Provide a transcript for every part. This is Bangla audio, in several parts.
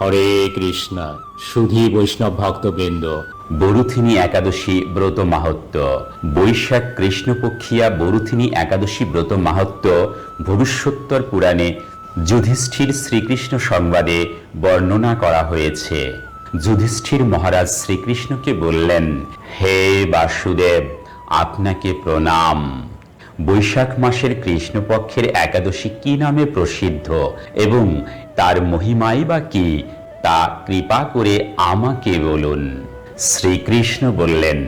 হরে কৃষ্ণ। সুধী বৈষ্ণব ভক্তবৃন্দ, বরুথিনী একাদশী ব্রত মাহাত্ম্য। বৈশাখ কৃষ্ণপক্ষিয়া বরুথিনী একাদশী ব্রত মাহাত্ম্য ভবিষ্যোত্তর পুরাণে যুধিষ্ঠির শ্রীকৃষ্ণ সংবাদে বর্ণনা করা হয়েছে। যুধিষ্ঠির মহারাজ শ্রীকৃষ্ণকে বললেন, হে বাসুদেব, আপনাকে প্রণাম। বৈশাখ মাসের কৃষ্ণপক্ষের একাদশী কি নামে প্রসিদ্ধ এবং তার মহিমাই বা কি, তা কৃপা করে আমাকে বলুন। শ্রীকৃষ্ণ বললেন,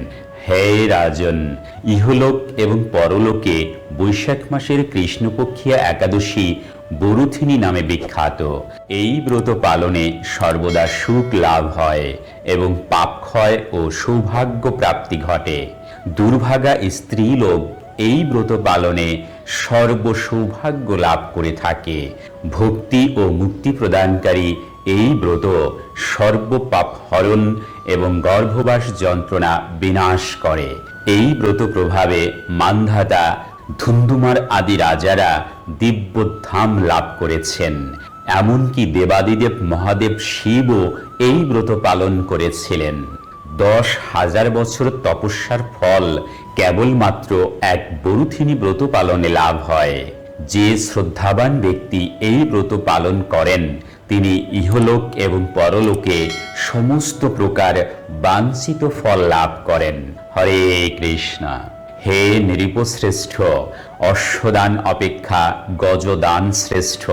হে রাজন, ইহলোক এবং পরলোকে বৈশাখ মাসের কৃষ্ণপক্ষিয়া একাদশী বরুথিনী নামে বিখ্যাত। এই ব্রত পালনে সর্বদা সুখ লাভ হয় এবং পাপক্ষয় ও সৌভাগ্য প্রাপ্তি ঘটে। দুর্ভাগা স্ত্রীলোক এই ব্রত পালনে সর্বসৌভাগ্য লাভ করে থাকে। ভক্তি ও মুক্তি প্রদানকারী এই ব্রত সর্বপাপ হরণ এবং গর্ভবাস যন্ত্রণা বিনাশ করে। এই ব্রত প্রভাবে মান্ধাতা, ধুন্ধুমার আদি রাজারা দিব্যধাম লাভ করেছেন। এমনকি দেবাদিদেব মহাদেব শিবও এই ব্রত পালন করেছিলেন। 10,000 বছর তপস্যার ফল কেবলমাত্র এক বরুথিনী ব্রত পালনে লাভ হয়। যে শ্রদ্ধাবান ব্যক্তি এই ব্রত পালন করেন, তিনি ইহলোক এবং পরলোকে সমস্ত প্রকার বাঞ্ছিত ফল লাভ করেন। হরে কৃষ্ণ। হে নৃপশ্রেষ্ঠ, অশ্বদান অপেক্ষা গজদান শ্রেষ্ঠ।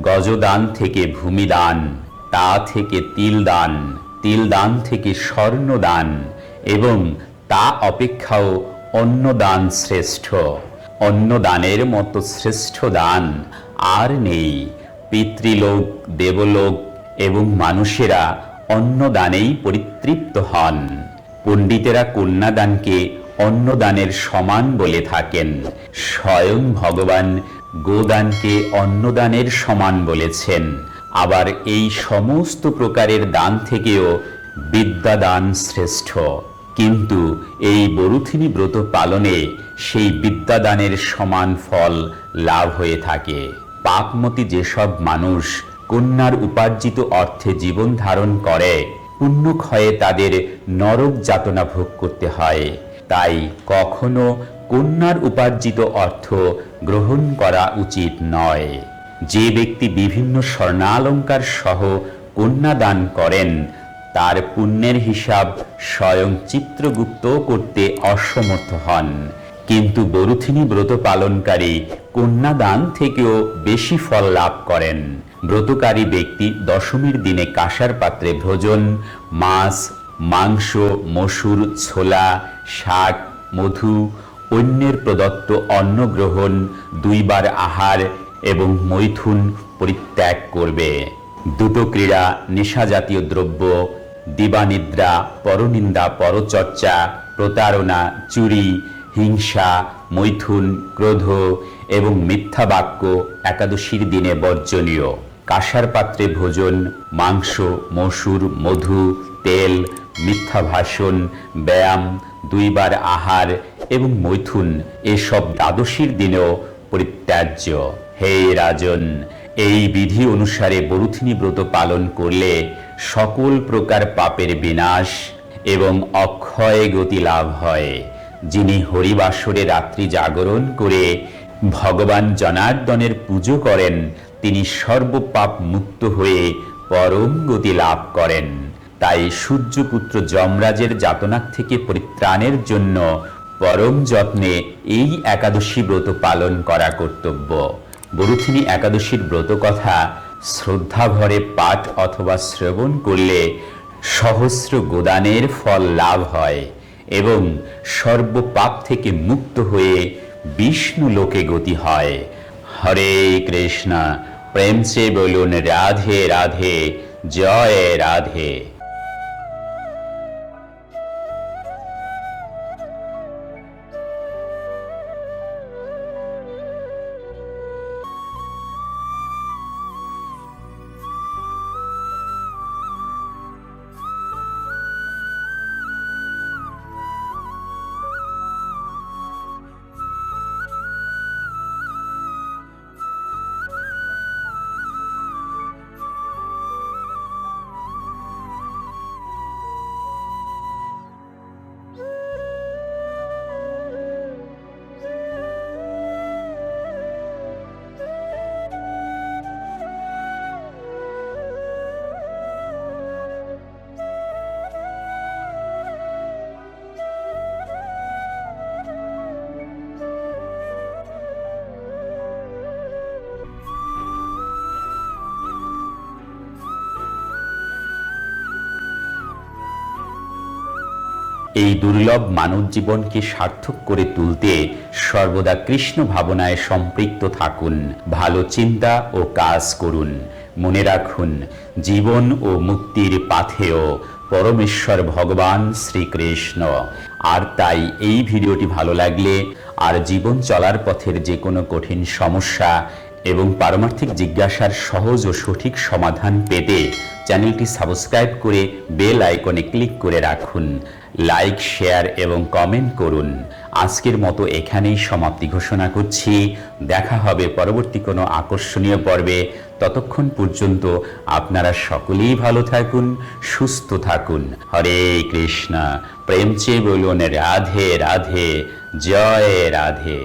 গজদান থেকে ভূমিদান, তা থেকে তিলদান, তিলদান থেকে স্বর্ণদান এবং তা অপেক্ষাও অন্নদান শ্রেষ্ঠ। অন্নদানের মতো শ্রেষ্ঠ দান আর নেই। পিতৃলোক, দেবলোক এবং মানুষেরা অন্নদানেই পরিতৃপ্ত হন। পণ্ডিতেরা কন্যাদানকে অন্নদানের সমান বলে থাকেন। স্বয়ং ভগবান গোদানকে অন্নদানের সমান বলেছেন। আবার এই সমস্ত প্রকারের দান থেকেও বিদ্যাদান শ্রেষ্ঠ। কিন্তু এই বরুথিনী ব্রত পালনে সেই বিদ্যাদানের সমান ফল লাভ হয়ে থাকে। পাপমতি যেসব মানুষ কন্যার উপার্জিত অর্থে জীবন ধারণ করে, পুণ্যক্ষয়ে তাদের নরক যাতনা ভোগ করতে হয়। তাই কখনো কন্যার উপার্জিত অর্থ গ্রহণ করা উচিত নয়। যে ব্যক্তি বিভিন্ন স্বর্ণালঙ্কার সহ কন্যা দান করেন, তার পুণ্যের হিসাব স্বয়ং চিত্রগুপ্ত করতে অসমর্থ হন। কিন্তু বরুথিনী ব্রত পালনকারী কন্যাদান থেকেও বেশি ফল লাভ করেন। ব্রতকারী ব্যক্তি দশমীর দিনে কাঁসার পাত্রে ভোজন, মাছ, মাংস, মসুর, ছোলা, শাক, মধু, অন্যের প্রদত্ত অন্ন গ্রহণ, 2 বার আহার এবং মৈথুন পরিত্যাগ করবে। দুটো ক্রীড়া, নেশা জাতীয় দ্রব্য, দিবানিদ্রা, পরনিন্দা, পরচর্চা, প্রতারণা, চুরি, হিংসা, মৈথুন, ক্রোধ এবং মিথ্যা বাক্য একাদশীর দিনে বর্জনীয়। কাঁসার পাত্রে ভোজন, মাংস, মসুর, মধু, তেল, মিথ্যা ভাষণ, ব্যায়াম, 2 বার আহার এবং মৈথুন এসব দ্বাদশীর দিনেও পরিত্যাজ্য। হে রাজন, এই বিধি অনুসারে বরুথিনী ব্রত পালন করলে সকল প্রকার পাপের বিনাশ এবং অক্ষয় গতি লাভ হয়। যিনি হরিবাসরে রাত্রি জাগরণ করে ভগবান জনার্দনের পুজো করেন, তিনি সর্বপাপ মুক্ত হয়ে পরম গতি লাভ করেন। তাই সূর্যপুত্র যমরাজের যাতনা থেকে পরিত্রাণের জন্য পরম যত্নে এই একাদশী ব্রত পালন করা কর্তব্য। বরুথিনী একাদশীর ব্রত কথা শ্রদ্ধা ভরে পাঠ অথবা শ্রবণ করলে সহস্র গোদানের ফল লাভ হয় এবং সর্বপাপ থেকে মুক্ত হয়ে বিষ্ণু লোকে গতি হয়। হরে কৃষ্ণ। প্রেম সে বলুন রাধে রাধে, জয় রাধে। এই দুর্লভ মানব জীবনকে সার্থক করে তুলতে সর্বদা কৃষ্ণ ভাবনায় সম্পৃক্ত থাকুন, ভালো চিন্তা ও কাজ করুন। মনে রাখুন, জীবন ও মুক্তির পাথেয় পরমেশ্বর ভগবান শ্রীকৃষ্ণ। আর তাই এই ভিডিওটি ভালো লাগলে আর জীবন চলার পথের যে কোনো কঠিন সমস্যা এবং পারমার্থিক জিজ্ঞাসার সহজ ও সঠিক সমাধান পেতে চ্যানেলটি সাবস্ক্রাইব করে বেল আইকনে ক্লিক করে রাখুন। লাইক, শেয়ার এবং কমেন্ট করুন। আজকের মতো এখানেই সমাপ্তি ঘোষণা করছি। দেখা হবে পরবর্তী কোনো আকর্ষণীয় পর্বে। ততক্ষণ পর্যন্ত আপনারা সকলেই ভালো থাকুন, সুস্থ থাকুন। হরে কৃষ্ণ। প্রেম চেয়ে বলুন রাধে রাধে, জয় রাধে।